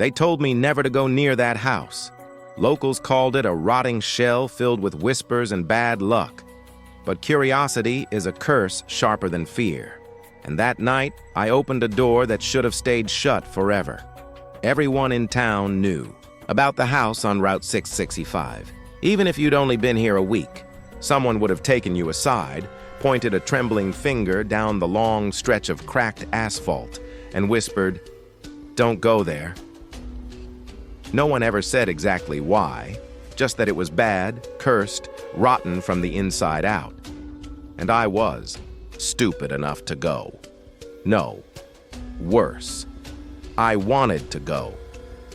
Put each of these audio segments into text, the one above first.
They told me never to go near that house. Locals called it a rotting shell filled with whispers and bad luck. But curiosity is a curse sharper than fear. And that night, I opened a door that should have stayed shut forever. Everyone in town knew about the house on Route 665. Even if you'd only been here a week, someone would have taken you aside, pointed a trembling finger down the long stretch of cracked asphalt, and whispered, "Don't go there." No one ever said exactly why, just that it was bad, cursed, rotten from the inside out. And I was stupid enough to go. No, worse. I wanted to go.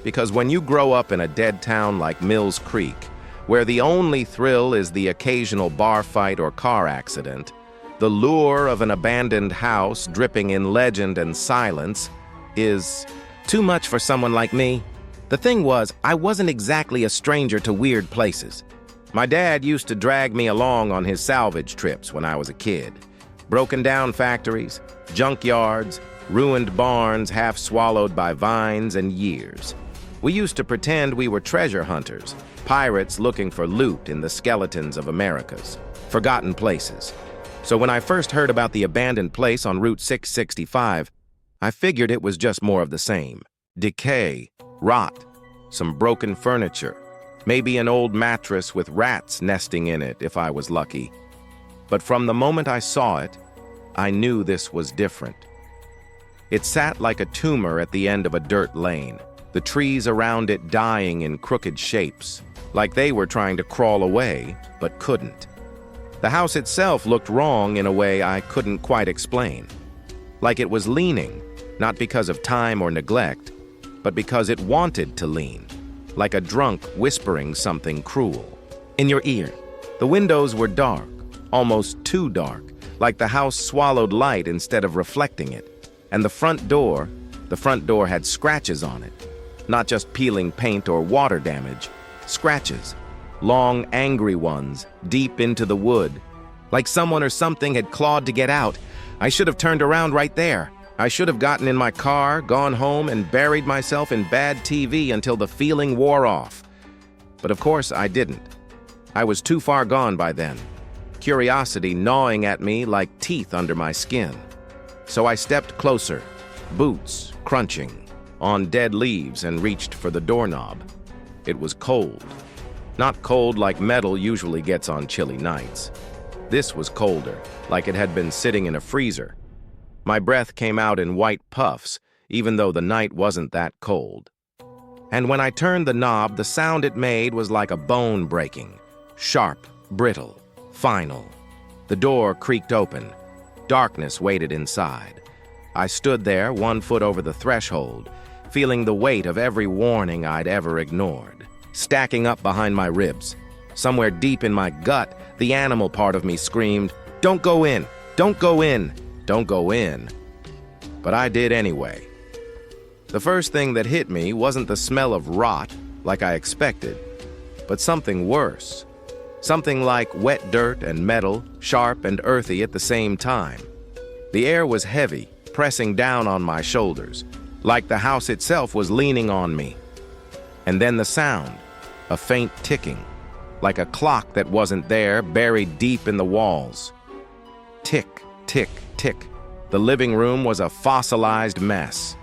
Because when you grow up in a dead town like Mills Creek, where the only thrill is the occasional bar fight or car accident, the lure of an abandoned house dripping in legend and silence is too much for someone like me. The thing was, I wasn't exactly a stranger to weird places. My dad used to drag me along on his salvage trips when I was a kid. Broken down factories, junkyards, ruined barns half swallowed by vines and years. We used to pretend we were treasure hunters, pirates looking for loot in the skeletons of America's forgotten places. So when I first heard about the abandoned place on Route 665, I figured it was just more of the same. Decay, rot, some broken furniture, maybe an old mattress with rats nesting in it if I was lucky. But from the moment I saw it, I knew this was different. It sat like a tumor at the end of a dirt lane, the trees around it dying in crooked shapes, like they were trying to crawl away, but couldn't. The house itself looked wrong in a way I couldn't quite explain. Like it was leaning, not because of time or neglect, but because it wanted to lean, like a drunk whispering something cruel in your ear. The windows were dark, almost too dark, like the house swallowed light instead of reflecting it. And the front door had scratches on it, not just peeling paint or water damage, scratches, long, angry ones, deep into the wood, like someone or something had clawed to get out. I should have turned around right there. I should have gotten in my car, gone home, and buried myself in bad TV until the feeling wore off. But of course I didn't. I was too far gone by then, curiosity gnawing at me like teeth under my skin. So I stepped closer, boots crunching, on dead leaves, and reached for the doorknob. It was cold. Not cold like metal usually gets on chilly nights. This was colder, like it had been sitting in a freezer. My breath came out in white puffs, even though the night wasn't that cold. And when I turned the knob, the sound it made was like a bone breaking, sharp, brittle, final. The door creaked open. Darkness waited inside. I stood there, 1 foot over the threshold, feeling the weight of every warning I'd ever ignored, stacking up behind my ribs. Somewhere deep in my gut, the animal part of me screamed, "Don't go in! Don't go in! Don't go in." But I did anyway. The first thing that hit me wasn't the smell of rot, like I expected, but something worse. Something like wet dirt and metal, sharp and earthy at the same time. The air was heavy, pressing down on my shoulders, like the house itself was leaning on me. And then the sound, a faint ticking, like a clock that wasn't there, buried deep in the walls. Tick, tick, tick. The living room was a fossilized mess.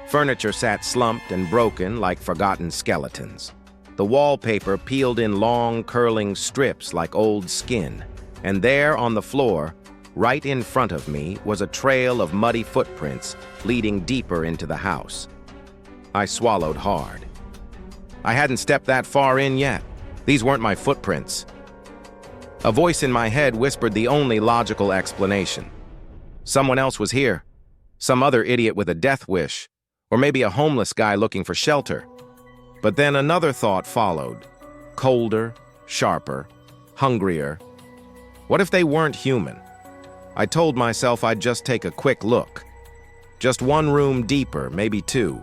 Furniture sat slumped and broken like forgotten skeletons. The wallpaper peeled in long, curling strips like old skin. And there on the floor, right in front of me, was a trail of muddy footprints leading deeper into the house. I swallowed hard. I hadn't stepped that far in yet. These weren't my footprints. A voice in my head whispered the only logical explanation. Someone else was here. Some other idiot with a death wish. Or maybe a homeless guy looking for shelter. But then another thought followed. Colder, sharper, hungrier. What if they weren't human? I told myself I'd just take a quick look. Just 1 room deeper, maybe 2.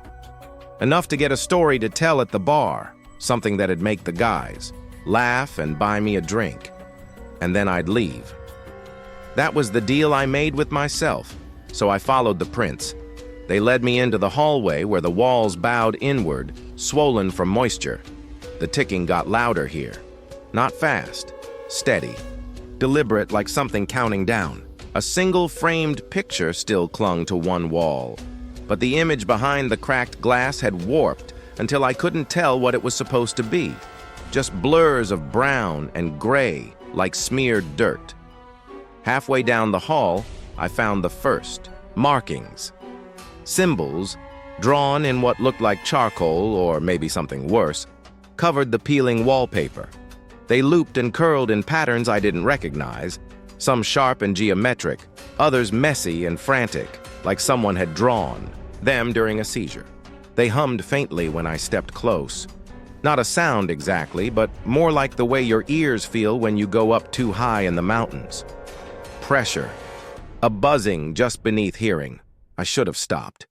Enough to get a story to tell at the bar, something that'd make the guys laugh and buy me a drink. And then I'd leave. That was the deal I made with myself, so I followed the prints. They led me into the hallway where the walls bowed inward, swollen from moisture. The ticking got louder here. Not fast, steady, deliberate like something counting down. A single framed picture still clung to one wall, but the image behind the cracked glass had warped until I couldn't tell what it was supposed to be. Just blurs of brown and gray like smeared dirt. Halfway down the hall, I found the first, markings. Symbols, drawn in what looked like charcoal or maybe something worse, covered the peeling wallpaper. They looped and curled in patterns I didn't recognize, some sharp and geometric, others messy and frantic, like someone had drawn them during a seizure. They hummed faintly when I stepped close. Not a sound exactly, but more like the way your ears feel when you go up too high in the mountains. Pressure, a buzzing just beneath hearing. I should have stopped.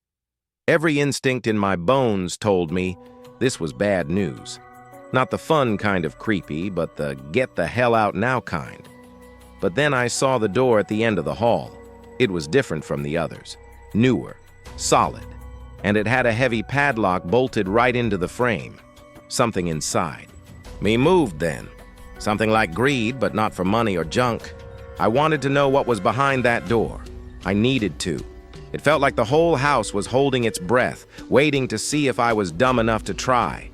Every instinct in my bones told me this was bad news. Not the fun kind of creepy, but the get the hell out now kind. But then I saw the door at the end of the hall. It was different from the others, newer, solid, and it had a heavy padlock bolted right into the frame. Something inside. Me moved then. Something like greed, but not for money or junk. I wanted to know what was behind that door. I needed to. It felt like the whole house was holding its breath, waiting to see if I was dumb enough to try.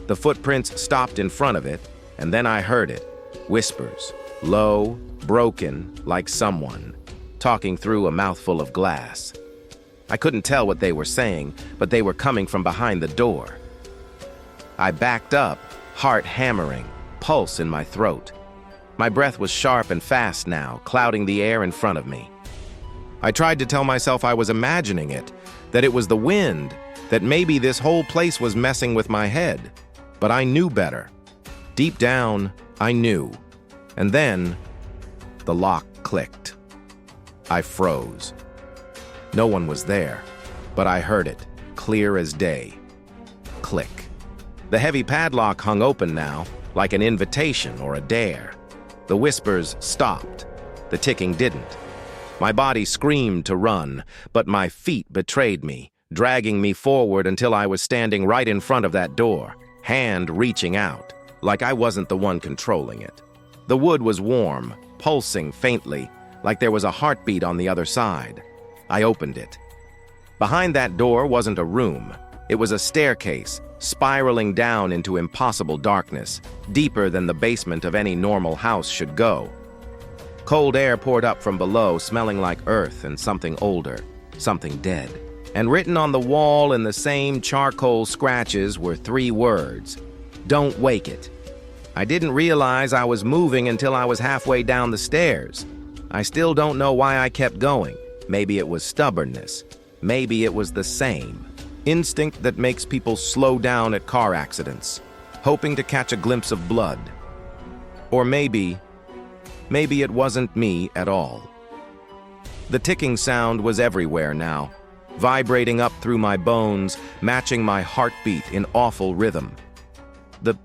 The footprints stopped in front of it, and then I heard it. Whispers, low, broken, like someone, talking through a mouthful of glass. I couldn't tell what they were saying, but they were coming from behind the door. I backed up, heart hammering, pulse in my throat. My breath was sharp and fast now, clouding the air in front of me. I tried to tell myself I was imagining it, that it was the wind, that maybe this whole place was messing with my head. But I knew better. Deep down, I knew. And then, the lock clicked. I froze. No one was there, but I heard it, clear as day. Click. The heavy padlock hung open now, like an invitation or a dare. The whispers stopped. The ticking didn't. My body screamed to run, but my feet betrayed me, dragging me forward until I was standing right in front of that door, hand reaching out, like I wasn't the one controlling it. The wood was warm, pulsing faintly, like there was a heartbeat on the other side. I opened it. Behind that door wasn't a room. It was a staircase, spiraling down into impossible darkness, deeper than the basement of any normal house should go. Cold air poured up from below, smelling like earth and something older, something dead. And written on the wall in the same charcoal scratches were 3 words: "Don't wake it." I didn't realize I was moving until I was halfway down the stairs. I still don't know why I kept going. Maybe it was stubbornness. Maybe it was the same instinct that makes people slow down at car accidents, hoping to catch a glimpse of blood. Or maybe it wasn't me at all. The ticking sound was everywhere now, vibrating up through my bones, matching my heartbeat in awful rhythm. The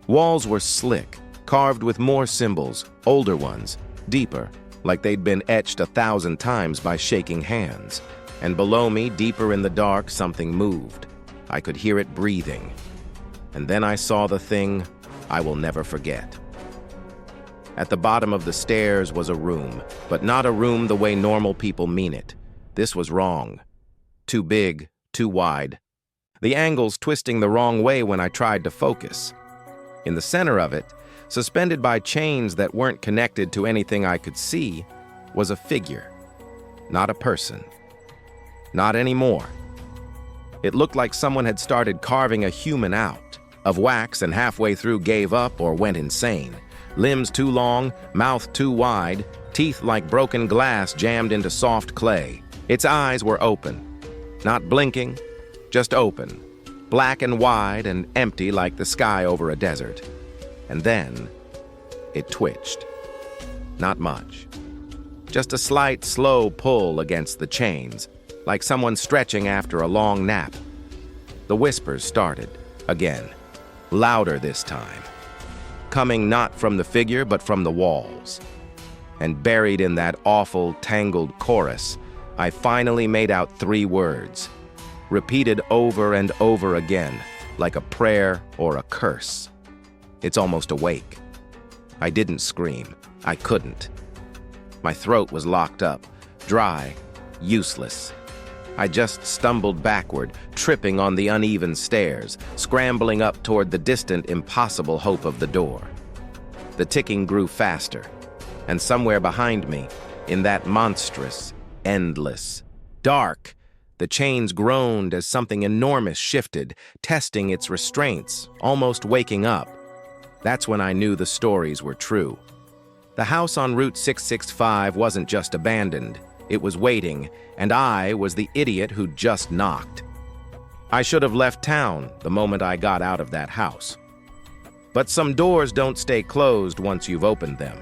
walls were slick, carved with more symbols, older ones, deeper, like they'd been etched 1,000 times by shaking hands. And below me, deeper in the dark, something moved. I could hear it breathing. And then I saw the thing I will never forget. At the bottom of the stairs was a room, but not a room the way normal people mean it. This was wrong. Too big, too wide. The angles twisting the wrong way when I tried to focus. In the center of it, suspended by chains that weren't connected to anything I could see, was a figure. Not a person. Not anymore. It looked like someone had started carving a human out of wax and halfway through gave up or went insane. Limbs too long, mouth too wide, teeth like broken glass jammed into soft clay. Its eyes were open. Not blinking, just open. Black and wide and empty like the sky over a desert. And then, it twitched. Not much. Just a slight, slow pull against the chains, like someone stretching after a long nap. The whispers started, again, louder this time, coming not from the figure but from the walls. And buried in that awful, tangled chorus, I finally made out 3 words: repeated over and over again, like a prayer or a curse. It's almost awake. I didn't scream. I couldn't. My throat was locked up, dry, useless. I just stumbled backward, tripping on the uneven stairs, scrambling up toward the distant, impossible hope of the door. The ticking grew faster, and somewhere behind me, in that monstrous, endless, dark, the chains groaned as something enormous shifted, testing its restraints, almost waking up. That's when I knew the stories were true. The house on Route 665 wasn't just abandoned. It was waiting, and I was the idiot who just knocked. I should have left town the moment I got out of that house. But some doors don't stay closed once you've opened them.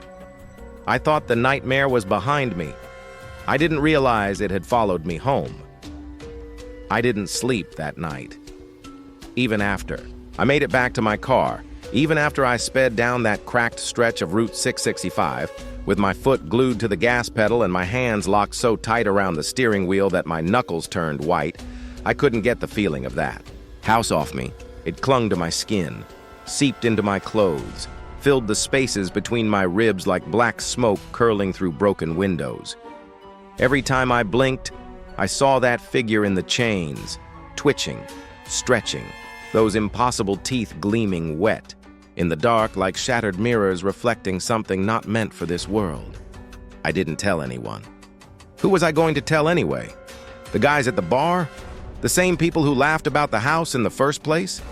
I thought the nightmare was behind me. I didn't realize it had followed me home. I didn't sleep that night. Even after, I made it back to my car. Even after I sped down that cracked stretch of Route 665, with my foot glued to the gas pedal and my hands locked so tight around the steering wheel that my knuckles turned white, I couldn't get the feeling of that house off me. It clung to my skin, seeped into my clothes, filled the spaces between my ribs like black smoke curling through broken windows. Every time I blinked, I saw that figure in the chains, twitching, stretching, those impossible teeth gleaming wet, in the dark like shattered mirrors reflecting something not meant for this world. I didn't tell anyone. Who was I going to tell anyway? The guys at the bar? The same people who laughed about the house in the first place?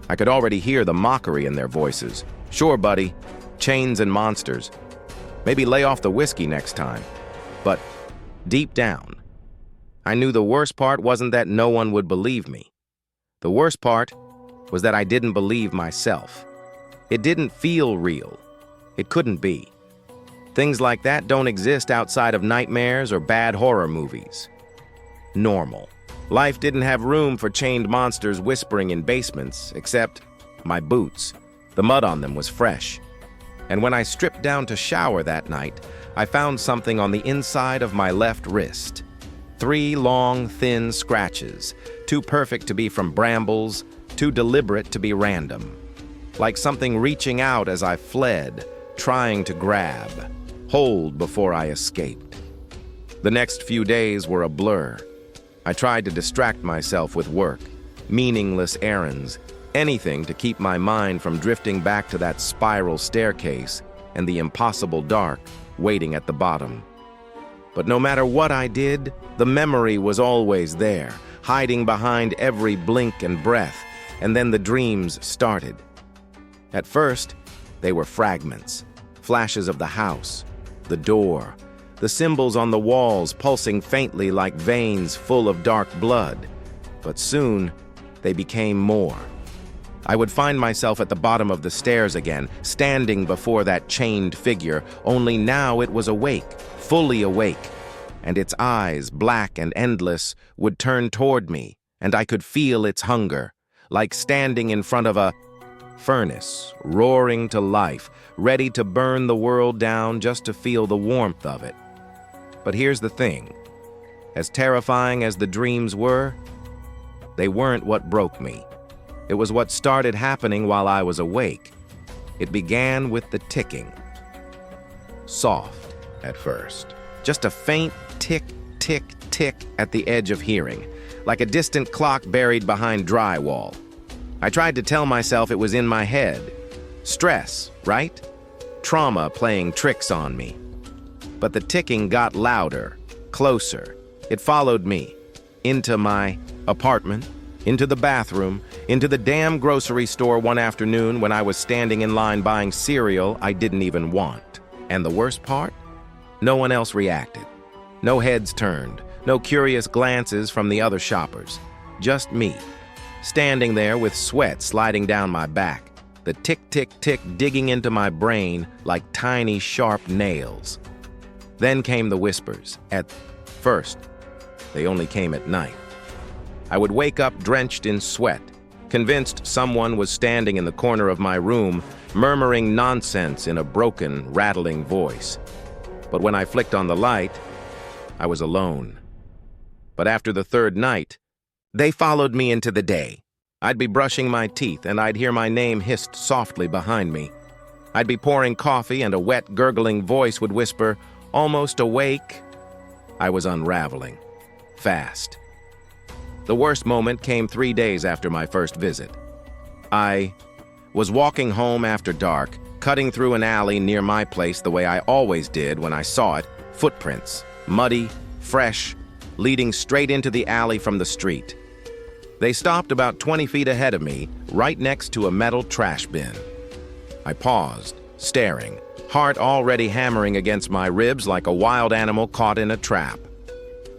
I could already hear the mockery in their voices. Sure, buddy, chains and monsters. Maybe lay off the whiskey next time. But deep down, I knew the worst part wasn't that no one would believe me. The worst part was that I didn't believe myself. It didn't feel real. It couldn't be. Things like that don't exist outside of nightmares or bad horror movies. Normal. Life didn't have room for chained monsters whispering in basements, except my boots. The mud on them was fresh. And when I stripped down to shower that night, I found something on the inside of my left wrist. 3 long, thin scratches, too perfect to be from brambles, too deliberate to be random. Like something reaching out as I fled, trying to grab, hold before I escaped. The next few days were a blur. I tried to distract myself with work, meaningless errands, anything to keep my mind from drifting back to that spiral staircase and the impossible dark waiting at the bottom. But no matter what I did, the memory was always there, hiding behind every blink and breath, and then the dreams started. At first, they were fragments, flashes of the house, the door, the symbols on the walls pulsing faintly like veins full of dark blood. But soon, they became more. I would find myself at the bottom of the stairs again, standing before that chained figure, only now it was awake, fully awake, and its eyes, black and endless, would turn toward me, and I could feel its hunger, like standing in front of a furnace, roaring to life, ready to burn the world down just to feel the warmth of it. But here's the thing. As terrifying as the dreams were, they weren't what broke me. It was what started happening while I was awake. It began with the ticking. Soft at first. Just a faint tick, tick, tick at the edge of hearing, like a distant clock buried behind drywall. I tried to tell myself it was in my head. Stress, right? Trauma playing tricks on me. But the ticking got louder, closer. It followed me into my apartment, into the bathroom, into the damn grocery store one afternoon when I was standing in line buying cereal I didn't even want. And the worst part? No one else reacted. No heads turned, no curious glances from the other shoppers. Just me, standing there with sweat sliding down my back, the tick-tick-tick digging into my brain like tiny, sharp nails. Then came the whispers. At first, they only came at night. I would wake up drenched in sweat, convinced someone was standing in the corner of my room, murmuring nonsense in a broken, rattling voice. But when I flicked on the light, I was alone. But after the third night, They followed me into the day. I'd be brushing my teeth and I'd hear my name hissed softly behind me. I'd be pouring coffee and a wet, gurgling voice would whisper, "Almost awake." I was unraveling. Fast. The worst moment came 3 days after my first visit. I was walking home after dark, cutting through an alley near my place the way I always did when I saw it, footprints, muddy, fresh, leading straight into the alley from the street. They stopped about 20 feet ahead of me, right next to a metal trash bin. I paused, staring, heart already hammering against my ribs like a wild animal caught in a trap.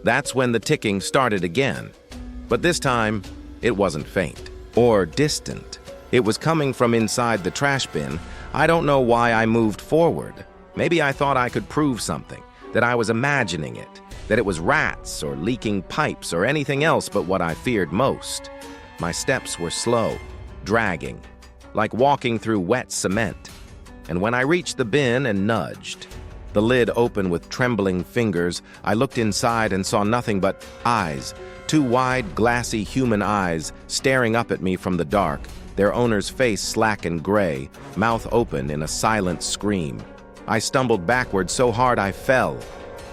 That's when the ticking started again. But this time, it wasn't faint or distant. It was coming from inside the trash bin. I don't know why I moved forward. Maybe I thought I could prove something, that I was imagining it, that it was rats or leaking pipes or anything else but what I feared most. My steps were slow, dragging, like walking through wet cement. And when I reached the bin and nudged, the lid open with trembling fingers, I looked inside and saw nothing but eyes, 2 wide, glassy human eyes staring up at me from the dark, their owner's face slack and gray, mouth open in a silent scream. I stumbled backward so hard I fell,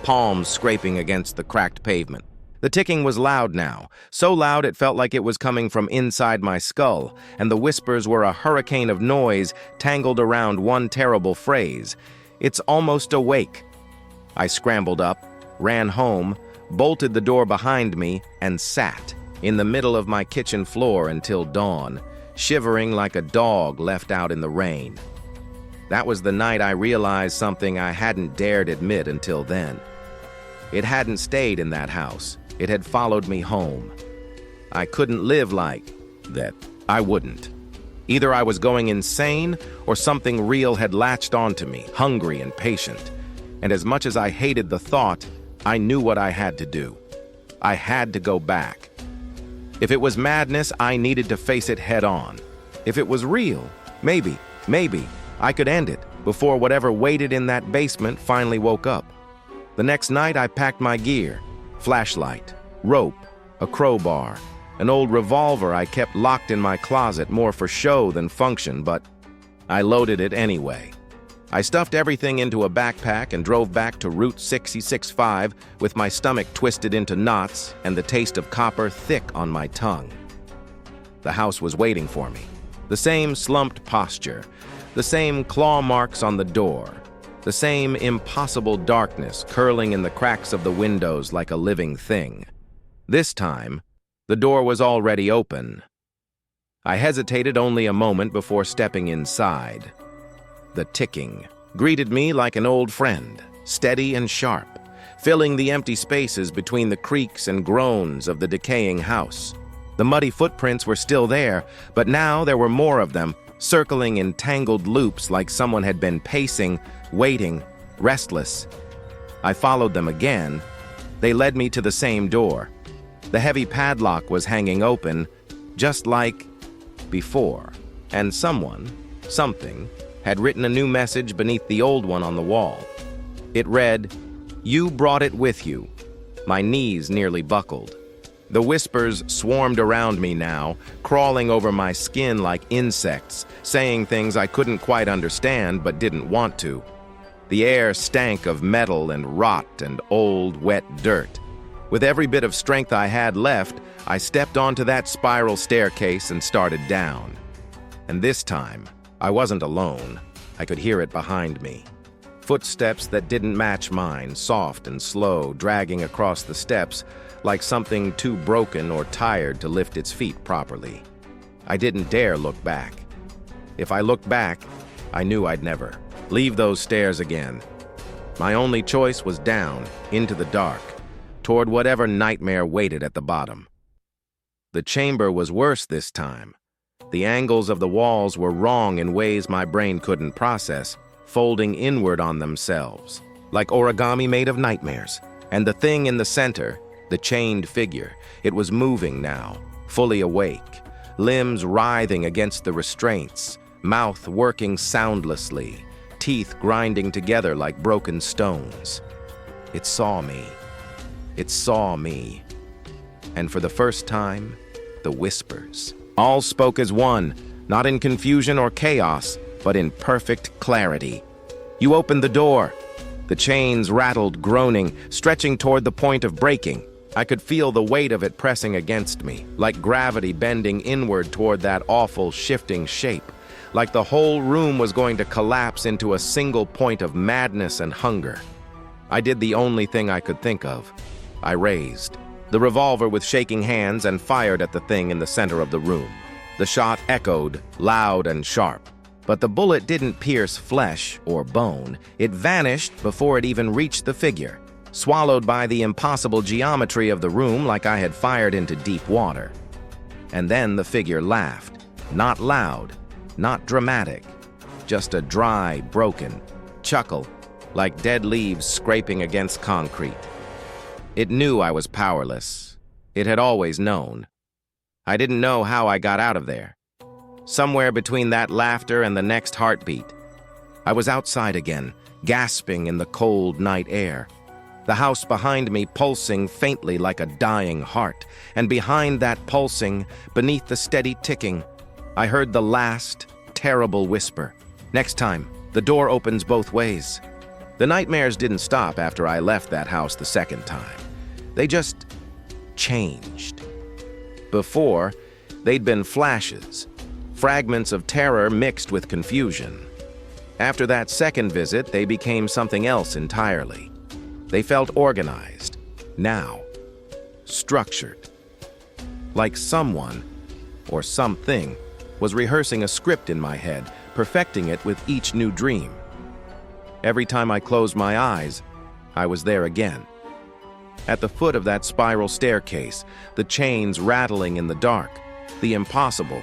palms scraping against the cracked pavement. The ticking was loud now, so loud it felt like it was coming from inside my skull, and the whispers were a hurricane of noise tangled around one terrible phrase. "It's almost awake." I scrambled up, ran home, bolted the door behind me, and sat in the middle of my kitchen floor until dawn, shivering like a dog left out in the rain. That was the night I realized something I hadn't dared admit until then. It hadn't stayed in that house. It had followed me home. I couldn't live like that. I wouldn't. Either I was going insane or something real had latched onto me, hungry and patient. And as much as I hated the thought, I knew what I had to do. I had to go back. If it was madness, I needed to face it head on. If it was real, maybe, I could end it before whatever waited in that basement finally woke up. The next night, I packed my gear, flashlight, rope, a crowbar, an old revolver I kept locked in my closet more for show than function, but I loaded it anyway. I stuffed everything into a backpack and drove back to Route 665 with my stomach twisted into knots and the taste of copper thick on my tongue. The house was waiting for me. The same slumped posture, the same claw marks on the door, the same impossible darkness curling in the cracks of the windows like a living thing. This time, the door was already open. I hesitated only a moment before stepping inside. The ticking greeted me like an old friend, steady and sharp, filling the empty spaces between the creaks and groans of the decaying house. The muddy footprints were still there, but now there were more of them, circling in tangled loops like someone had been pacing, waiting, restless. I followed them again. They led me to the same door. The heavy padlock was hanging open, just like before, and something, had written a new message beneath the old one on the wall. It read, "You brought it with you." My knees nearly buckled. The whispers swarmed around me now, crawling over my skin like insects, saying things I couldn't quite understand but didn't want to. The air stank of metal and rot and old, wet dirt. With every bit of strength I had left, I stepped onto that spiral staircase and started down. And this time, I wasn't alone. I could hear it behind me. Footsteps that didn't match mine, soft and slow, dragging across the steps like something too broken or tired to lift its feet properly. I didn't dare look back. If I looked back, I knew I'd never leave those stairs again. My only choice was down, into the dark, toward whatever nightmare waited at the bottom. The chamber was worse this time. The angles of the walls were wrong in ways my brain couldn't process, folding inward on themselves, like origami made of nightmares. And the thing in the center, the chained figure, it was moving now, fully awake, limbs writhing against the restraints, mouth working soundlessly, teeth grinding together like broken stones. It saw me. It saw me. And for the first time, the whispers. All spoke as one, not in confusion or chaos, but in perfect clarity. You opened the door. The chains rattled, groaning, stretching toward the point of breaking. I could feel the weight of it pressing against me, like gravity bending inward toward that awful, shifting shape, like the whole room was going to collapse into a single point of madness and hunger. I did the only thing I could think of. I raised the revolver with shaking hands and fired at the thing in the center of the room. The shot echoed, loud and sharp. But the bullet didn't pierce flesh or bone. It vanished before it even reached the figure, swallowed by the impossible geometry of the room like I had fired into deep water. And then the figure laughed. Not loud, not dramatic, just a dry, broken chuckle, like dead leaves scraping against concrete. It knew I was powerless. It had always known. I didn't know how I got out of there. Somewhere between that laughter and the next heartbeat, I was outside again, gasping in the cold night air. The house behind me pulsing faintly like a dying heart, and behind that pulsing, beneath the steady ticking, I heard the last, terrible whisper. Next time, the door opens both ways. The nightmares didn't stop after I left that house the second time. They just changed. Before, they'd been flashes, fragments of terror mixed with confusion. After that second visit, they became something else entirely. They felt organized, now, structured. Like someone, or something, was rehearsing a script in my head, perfecting it with each new dream. Every time I closed my eyes, I was there again. At the foot of that spiral staircase, the chains rattling in the dark, the impossible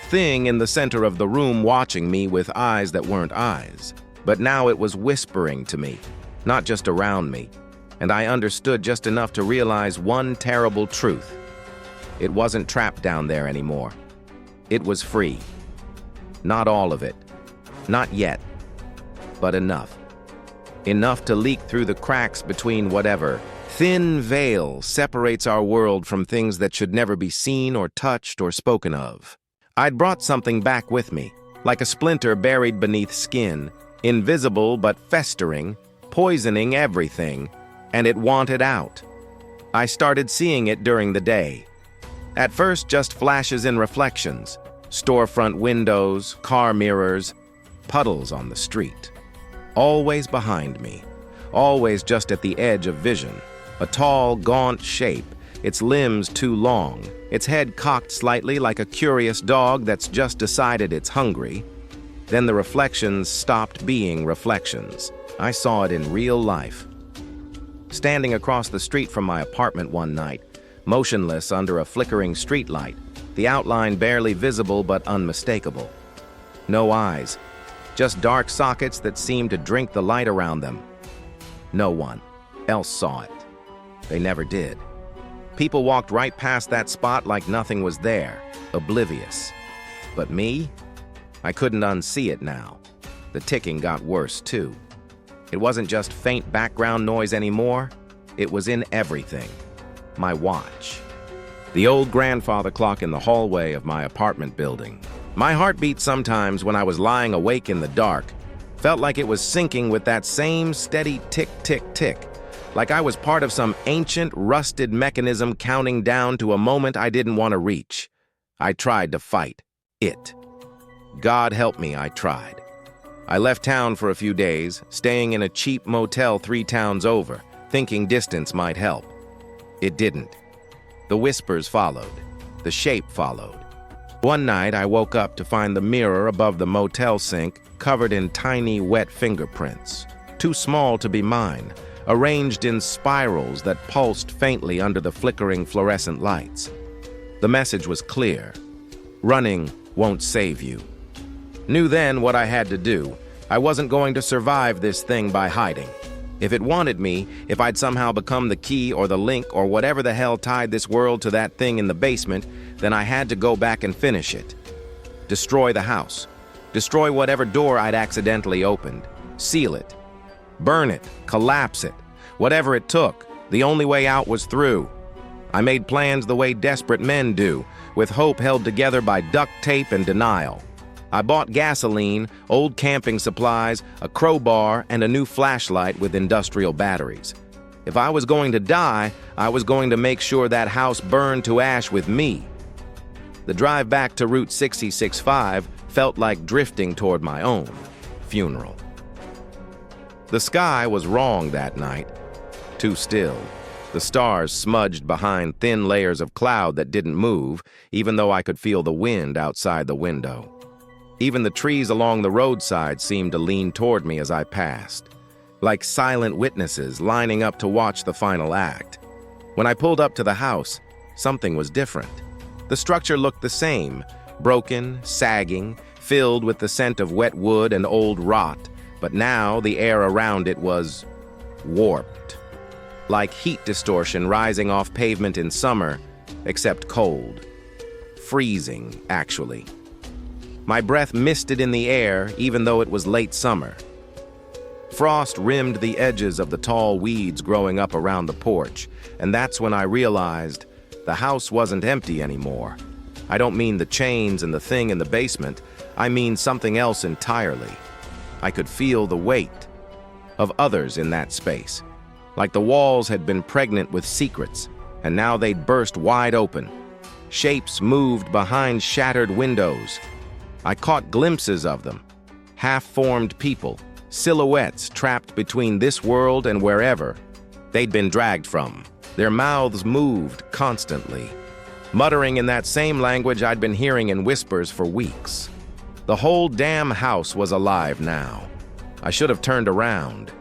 thing in the center of the room watching me with eyes that weren't eyes. But now it was whispering to me, not just around me, and I understood just enough to realize one terrible truth. It wasn't trapped down there anymore. It was free. Not all of it. Not yet. But enough. Enough to leak through the cracks between whatever thin veil separates our world from things that should never be seen or touched or spoken of. I'd brought something back with me, like a splinter buried beneath skin, invisible but festering, poisoning everything, and it wanted out. I started seeing it during the day. At first, just flashes and reflections, storefront windows, car mirrors, puddles on the street. Always behind me, always just at the edge of vision. A tall, gaunt shape, its limbs too long, its head cocked slightly like a curious dog that's just decided it's hungry. Then the reflections stopped being reflections. I saw it in real life. Standing across the street from my apartment one night, motionless under a flickering streetlight, the outline barely visible but unmistakable. No eyes, just dark sockets that seemed to drink the light around them. No one else saw it. They never did. People walked right past that spot like nothing was there, oblivious. But me? I couldn't unsee it now. The ticking got worse, too. It wasn't just faint background noise anymore. It was in everything. My watch. The old grandfather clock in the hallway of my apartment building. My heartbeat sometimes when I was lying awake in the dark felt like it was syncing with that same steady tick, tick, tick. Like I was part of some ancient, rusted mechanism counting down to a moment I didn't want to reach. I tried to fight it. God help me, I tried. I left town for a few days, staying in a cheap motel 3 towns over, thinking distance might help. It didn't. The whispers followed. The shape followed. One night, I woke up to find the mirror above the motel sink covered in tiny, wet fingerprints. Too small to be mine, arranged in spirals that pulsed faintly under the flickering fluorescent lights. The message was clear. Running won't save you. Knew then what I had to do. I wasn't going to survive this thing by hiding. If it wanted me, if I'd somehow become the key or the link or whatever the hell tied this world to that thing in the basement, then I had to go back and finish it. Destroy the house. Destroy whatever door I'd accidentally opened. Seal it. Burn it. Collapse it. Whatever it took, the only way out was through. I made plans the way desperate men do, with hope held together by duct tape and denial. I bought gasoline, old camping supplies, a crowbar, and a new flashlight with industrial batteries. If I was going to die, I was going to make sure that house burned to ash with me. The drive back to Route 66.5 felt like drifting toward my own funeral. The sky was wrong that night. Too still. The stars smudged behind thin layers of cloud that didn't move, even though I could feel the wind outside the window. Even the trees along the roadside seemed to lean toward me as I passed, like silent witnesses lining up to watch the final act. When I pulled up to the house, something was different. The structure looked the same, broken, sagging, filled with the scent of wet wood and old rot, but now the air around it was warped. Like heat distortion rising off pavement in summer, except cold. Freezing, actually. My breath misted in the air, even though it was late summer. Frost rimmed the edges of the tall weeds growing up around the porch, and that's when I realized the house wasn't empty anymore. I don't mean the chains and the thing in the basement. I mean something else entirely. I could feel the weight of others in that space. Like the walls had been pregnant with secrets, and now they'd burst wide open. Shapes moved behind shattered windows. I caught glimpses of them. Half-formed people, silhouettes trapped between this world and wherever they'd been dragged from. Their mouths moved constantly, muttering in that same language I'd been hearing in whispers for weeks. The whole damn house was alive now. I should have turned around.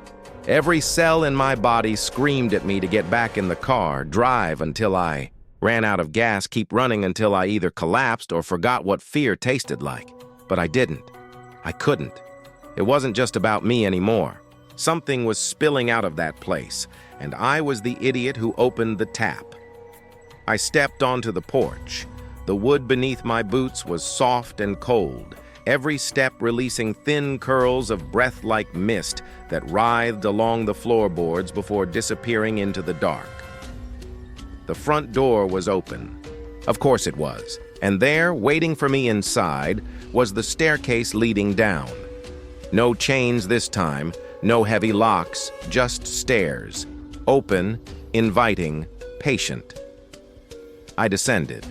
Every cell in my body screamed at me to get back in the car, drive until I ran out of gas, keep running until I either collapsed or forgot what fear tasted like. But I didn't. I couldn't. It wasn't just about me anymore. Something was spilling out of that place, and I was the idiot who opened the tap. I stepped onto the porch. The wood beneath my boots was soft and cold, every step releasing thin curls of breath-like mist that writhed along the floorboards before disappearing into the dark. The front door was open. Of course it was. And there, waiting for me inside, was the staircase leading down. No chains this time, no heavy locks, just stairs. Open, inviting, patient. I descended.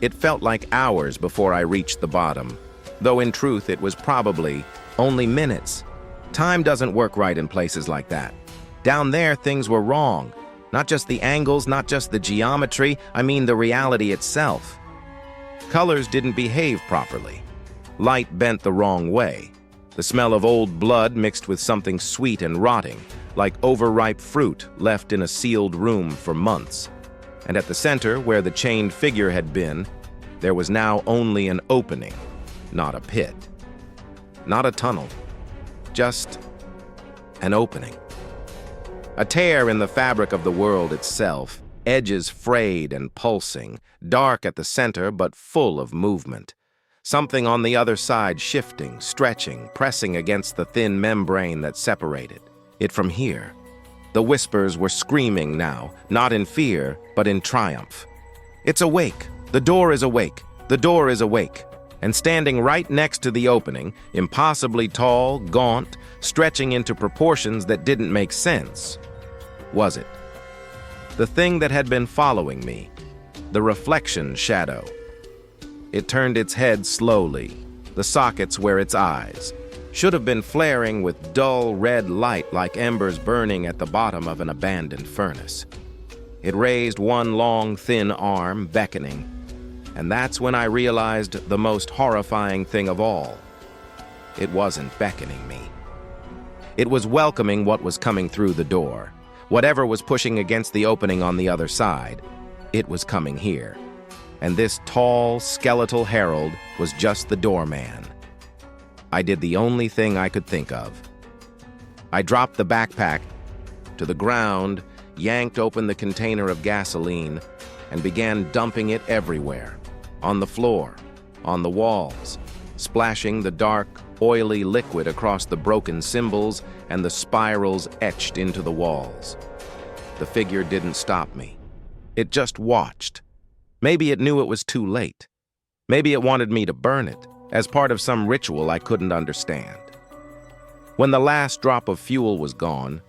It felt like hours before I reached the bottom, though in truth it was probably only minutes. Time doesn't work right in places like that. Down there, things were wrong. Not just the angles, not just the geometry, I mean the reality itself. Colors didn't behave properly. Light bent the wrong way. The smell of old blood mixed with something sweet and rotting, like overripe fruit left in a sealed room for months. And at the center, where the chained figure had been, there was now only an opening, not a pit. Not a tunnel. Just an opening. A tear in the fabric of the world itself, edges frayed and pulsing, dark at the center but full of movement. Something on the other side shifting, stretching, pressing against the thin membrane that separated it from here. The whispers were screaming now, not in fear, but in triumph. It's awake. The door is awake. The door is awake. And standing right next to the opening, impossibly tall, gaunt, stretching into proportions that didn't make sense, was it? The thing that had been following me, the reflection shadow. It turned its head slowly, the sockets were its eyes, should have been flaring with dull red light like embers burning at the bottom of an abandoned furnace. It raised one long, thin arm, beckoning, and that's when I realized the most horrifying thing of all. It wasn't beckoning me. It was welcoming what was coming through the door. Whatever was pushing against the opening on the other side, it was coming here. And this tall, skeletal herald was just the doorman. I did the only thing I could think of. I dropped the backpack to the ground, yanked open the container of gasoline, and began dumping it everywhere. On the floor, on the walls, splashing the dark, oily liquid across the broken symbols and the spirals etched into the walls. The figure didn't stop me. It just watched. Maybe it knew it was too late. Maybe it wanted me to burn it, as part of some ritual I couldn't understand. When the last drop of fuel was gone,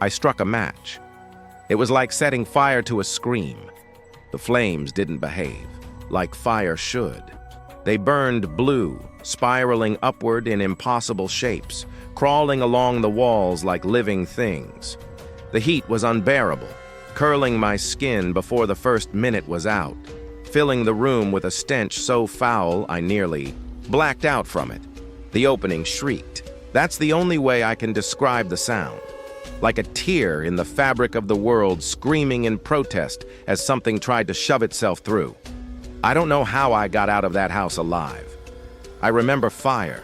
I struck a match. It was like setting fire to a scream. The flames didn't behave, like fire should. They burned blue, spiraling upward in impossible shapes, crawling along the walls like living things. The heat was unbearable, curling my skin before the first minute was out, filling the room with a stench so foul I nearly blacked out from it. The opening shrieked. That's the only way I can describe the sound. Like a tear in the fabric of the world screaming in protest as something tried to shove itself through. I don't know how I got out of that house alive. I remember fire.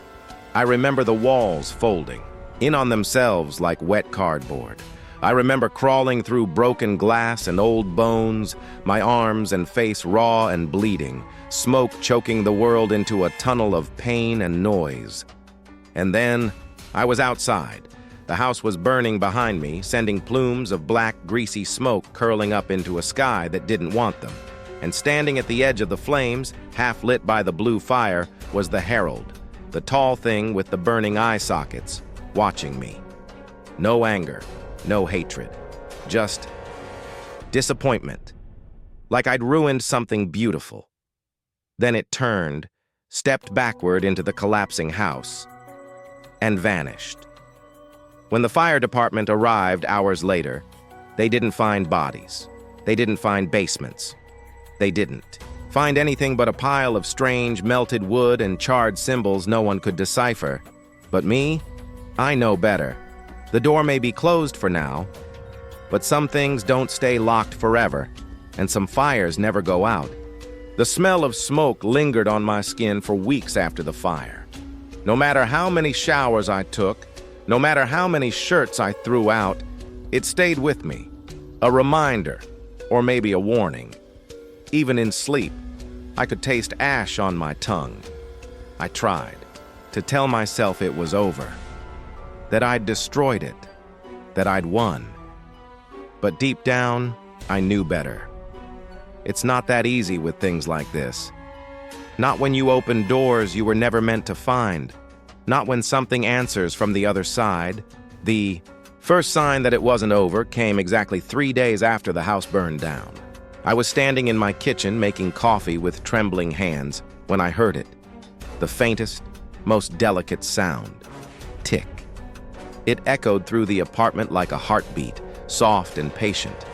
I remember the walls folding, in on themselves like wet cardboard. I remember crawling through broken glass and old bones, my arms and face raw and bleeding, smoke choking the world into a tunnel of pain and noise. And then I was outside. The house was burning behind me, sending plumes of black, greasy smoke curling up into a sky that didn't want them. And standing at the edge of the flames, half lit by the blue fire, was the Herald, the tall thing with the burning eye sockets, watching me. No anger. No hatred, just disappointment, like I'd ruined something beautiful. Then it turned, stepped backward into the collapsing house, and vanished. When the fire department arrived hours later, they didn't find bodies. They didn't find basements. They didn't find anything but a pile of strange melted wood and charred symbols no one could decipher. But me, I know better. The door may be closed for now, but some things don't stay locked forever, and some fires never go out. The smell of smoke lingered on my skin for weeks after the fire. No matter how many showers I took, no matter how many shirts I threw out, it stayed with me. A reminder, or maybe a warning. Even in sleep, I could taste ash on my tongue. I tried to tell myself it was over, that I'd destroyed it, that I'd won. But deep down, I knew better. It's not that easy with things like this. Not when you open doors you were never meant to find. Not when something answers from the other side. The first sign that it wasn't over came exactly 3 days after the house burned down. I was standing in my kitchen making coffee with trembling hands when I heard it. The faintest, most delicate sound. Tick. It echoed through the apartment like a heartbeat, soft and patient,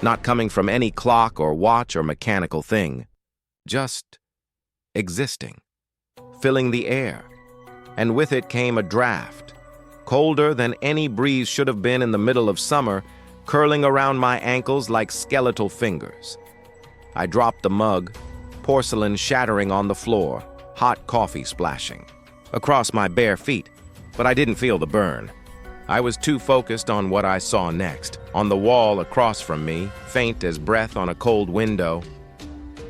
not coming from any clock or watch or mechanical thing, just existing, filling the air. And with it came a draft, colder than any breeze should have been in the middle of summer, curling around my ankles like skeletal fingers. I dropped the mug, porcelain shattering on the floor, hot coffee splashing across my bare feet, but I didn't feel the burn. I was too focused on what I saw next. On the wall across from me, faint as breath on a cold window,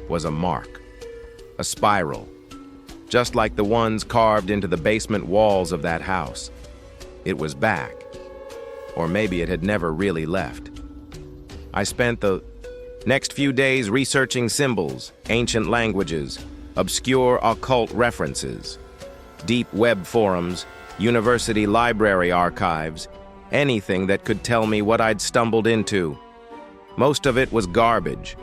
was a mark, a spiral, just like the ones carved into the basement walls of that house. It was back, or maybe it had never really left. I spent the next few days researching symbols, ancient languages, obscure occult references, deep web forums, university library archives, anything that could tell me what I'd stumbled into. Most of it was garbage,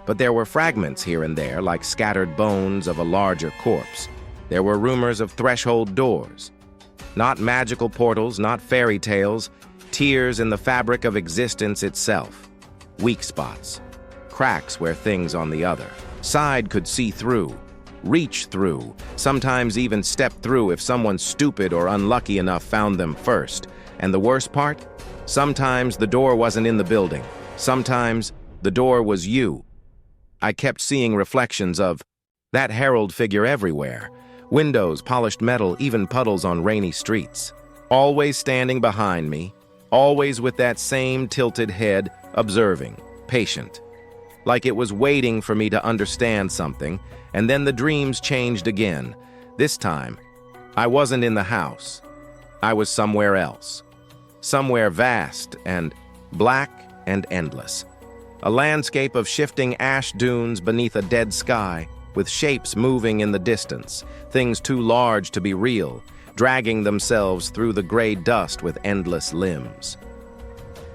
but there were fragments here and there, like scattered bones of a larger corpse. There were rumors of threshold doors. Not magical portals, not fairy tales, tears in the fabric of existence itself. Weak spots, cracks where things on the other side could see through, reach through, sometimes even step through if someone stupid or unlucky enough found them first. And the worst part? Sometimes the door wasn't in the building. Sometimes the door was you. I kept seeing reflections of that herald figure everywhere. Windows, polished metal, even puddles on rainy streets. Always standing behind me, always with that same tilted head, observing, patient. Like it was waiting for me to understand something, and then the dreams changed again. This time, I wasn't in the house. I was somewhere else. Somewhere vast and black and endless. A landscape of shifting ash dunes beneath a dead sky, with shapes moving in the distance, things too large to be real, dragging themselves through the gray dust with endless limbs.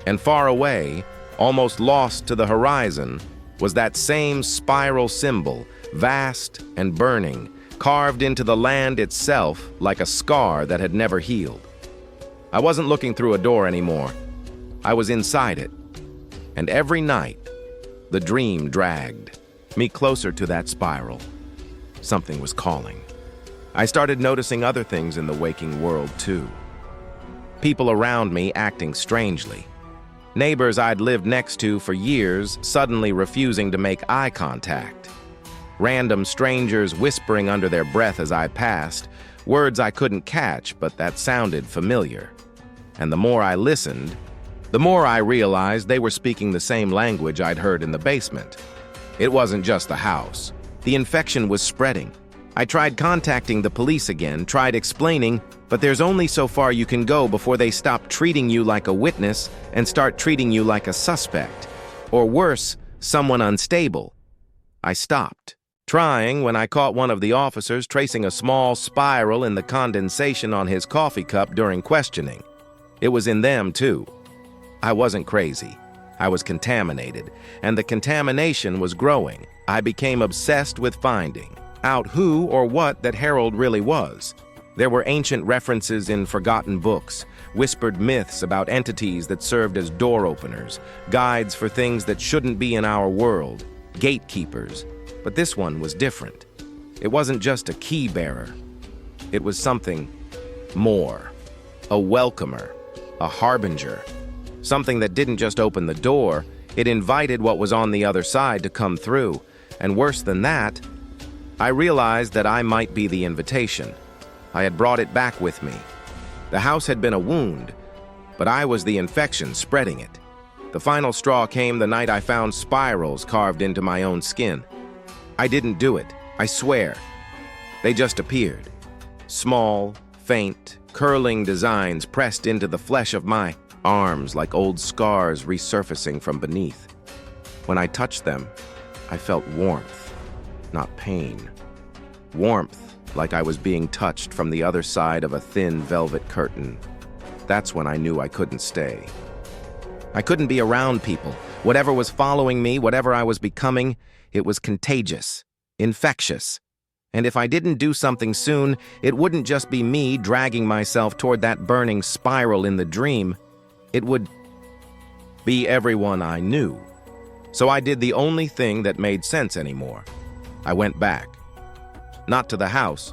And far away, almost lost to the horizon, was that same spiral symbol, vast and burning, carved into the land itself like a scar that had never healed. I wasn't looking through a door anymore. I was inside it. And every night, the dream dragged me closer to that spiral. Something was calling. I started noticing other things in the waking world, too. People around me acting strangely. Neighbors I'd lived next to for years suddenly refusing to make eye contact. Random strangers whispering under their breath as I passed, words I couldn't catch, but that sounded familiar. And the more I listened, the more I realized they were speaking the same language I'd heard in the basement. It wasn't just the house. The infection was spreading. I tried contacting the police again, tried explaining, but there's only so far you can go before they stop treating you like a witness and start treating you like a suspect. Or worse, someone unstable. I stopped, trying when I caught one of the officers tracing a small spiral in the condensation on his coffee cup during questioning. It was in them, too. I wasn't crazy. I was contaminated, and the contamination was growing. I became obsessed with finding out who or what that Harold really was. There were ancient references in forgotten books, whispered myths about entities that served as door openers, guides for things that shouldn't be in our world, gatekeepers. But this one was different. It wasn't just a key bearer. It was something more. A welcomer, a harbinger. Something that didn't just open the door, it invited what was on the other side to come through. And worse than that, I realized that I might be the invitation. I had brought it back with me. The house had been a wound, but I was the infection spreading it. The final straw came the night I found spirals carved into my own skin. I didn't do it, I swear. They just appeared. Small, faint, curling designs pressed into the flesh of my arms like old scars resurfacing from beneath. When I touched them, I felt warmth, not pain. Warmth, like I was being touched from the other side of a thin velvet curtain. That's when I knew I couldn't stay. I couldn't be around people. Whatever was following me, whatever I was becoming, it was contagious, infectious. And if I didn't do something soon, it wouldn't just be me dragging myself toward that burning spiral in the dream. It would be everyone I knew. So I did the only thing that made sense anymore. I went back. Not to the house.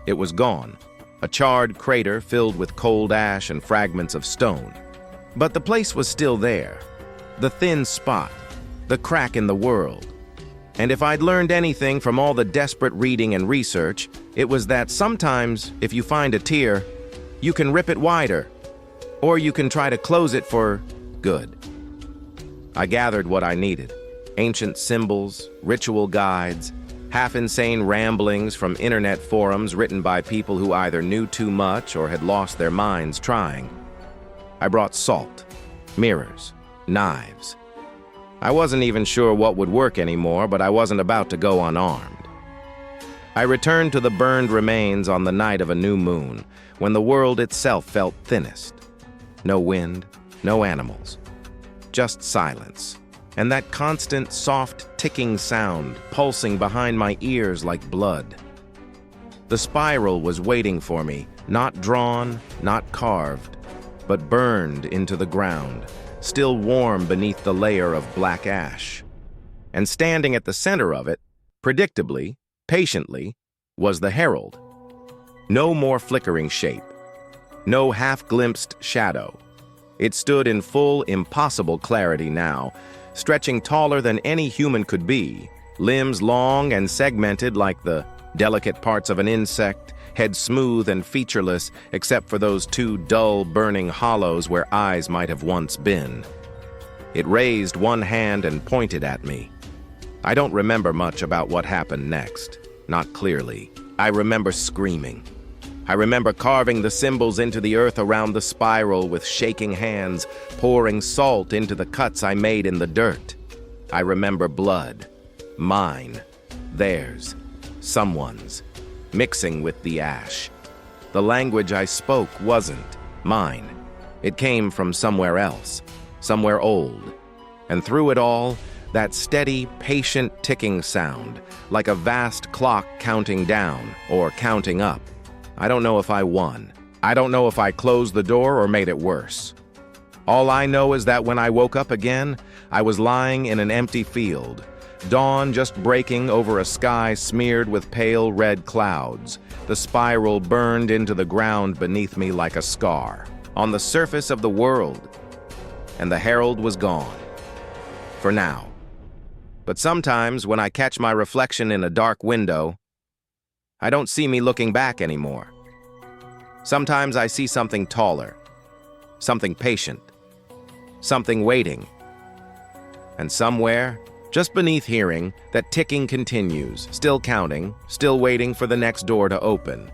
It was gone. A charred crater filled with cold ash and fragments of stone. But the place was still there. The thin spot. The crack in the world. And if I'd learned anything from all the desperate reading and research, it was that sometimes, if you find a tear, you can rip it wider. Or you can try to close it for good. I gathered what I needed. Ancient symbols, ritual guides, half-insane ramblings from internet forums written by people who either knew too much or had lost their minds trying. I brought salt, mirrors, knives. I wasn't even sure what would work anymore, but I wasn't about to go unarmed. I returned to the burned remains on the night of a new moon, when the world itself felt thinnest. No wind, no animals, just silence, and that constant, soft, ticking sound pulsing behind my ears like blood. The spiral was waiting for me, not drawn, not carved, but burned into the ground, still warm beneath the layer of black ash. And standing at the center of it, predictably, patiently, was the herald. No more flickering shape. No half-glimpsed shadow. It stood in full, impossible clarity now, stretching taller than any human could be, limbs long and segmented like the delicate parts of an insect, head smooth and featureless except for those two dull, burning hollows where eyes might have once been. It raised one hand and pointed at me. I don't remember much about what happened next, not clearly. I remember screaming. I remember carving the symbols into the earth around the spiral with shaking hands, pouring salt into the cuts I made in the dirt. I remember blood, mine, theirs, someone's, mixing with the ash. The language I spoke wasn't mine. It came from somewhere else, somewhere old. And through it all, that steady, patient ticking sound, like a vast clock counting down or counting up. I don't know if I won. I don't know if I closed the door or made it worse. All I know is that when I woke up again, I was lying in an empty field, dawn just breaking over a sky smeared with pale red clouds, the spiral burned into the ground beneath me like a scar, on the surface of the world. And the herald was gone. For now. But sometimes when I catch my reflection in a dark window, I don't see me looking back anymore. Sometimes I see something taller, something patient, something waiting. And somewhere, just beneath hearing, that ticking continues, still counting, still waiting for the next door to open.